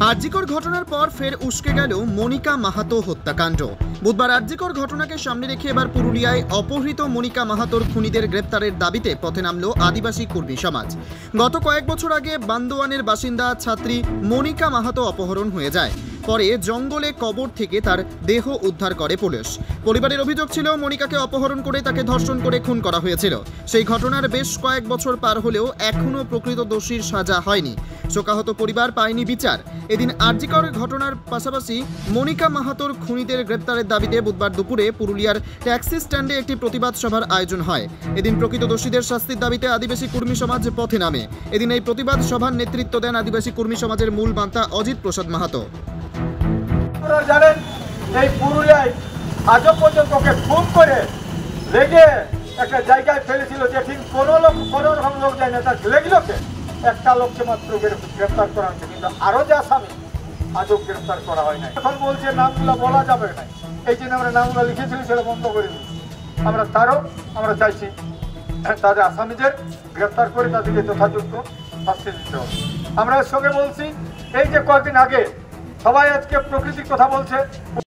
আরজিকর ঘটনার পর ফের উস্কে গেল মনিকা মাহাতো হত্যাকাণ্ড। বুধবার আরজিকর ঘটনাকে সামনে রেখে এবার পুরুলিয়ায় অপহৃত মনিকা মাহাতোর খুনিদের গ্রেপ্তারের দাবিতে পথে নামল আদিবাসী কর্মী সমাজ। গত কয়েক বছর আগে বান্দোয়ানের বাসিন্দা ছাত্রী মনিকা মাহাতো অপহরণ হয়ে যায়। পরে জঙ্গলে কবর থেকে তার দেহ উদ্ধার করে পুলিশ। পরিবারের অভিযোগ ছিল মনিকাকে অপহরণ করে তাকে ধর্ষণ করে খুন করা হয়েছিল। সেই ঘটনার বেশ কয়েক বছর পার হলেও এখনও প্রকৃত দোষীর সাজা হয়নি। শোকাহত পরিবার পায়নি বিচার। এদিন আরজিকর ঘটনার পাশাপাশি মনিকা মাহাতোর খুনিদের গ্রেপ্তারের দাবিতে বুধবার দুপুরে পুরুলিয়ার ট্যাক্সি স্ট্যান্ডে একটি প্রতিবাদ সভার আয়োজন হয়। এদিন প্রকৃত দোষীদের শাস্তির দাবিতে আদিবাসী কর্মী সমাজ পথে নামে। এদিন এই প্রতিবাদ সভার নেতৃত্ব দেন আদিবাসী কর্মী সমাজের মূল বান্তা অজিত প্রসাদ মাহাতো। জানেন, এই পুরুলিয়ায় আজও পর্যন্ত ওকে খুন করে লেগে একটা জায়গায় ফেলেছিল, যে ঠিক কোনো রকম লোক যায় না, তার লেগলোকে একটা লোককে মাত্র গ্রেফতার করা হয়েছে, কিন্তু আরো যে আসামি আজও গ্রেফতার করা হয় না। এখন বলছে নামগুলো বলা যাবে না, এই জন্য আমরা নামগুলো লিখেছিলি সেটা বন্ধ করে দিই। আমরা চাইছি তাদের আসামিদের গ্রেফতার করে তাদেরকে যথাযোগ্য শাস্তি দিতে হবে। আমরা এর সঙ্গে বলছি, এই যে কয়েকদিন আগে সবাই আজকে প্রকৃতির কথা বলছে।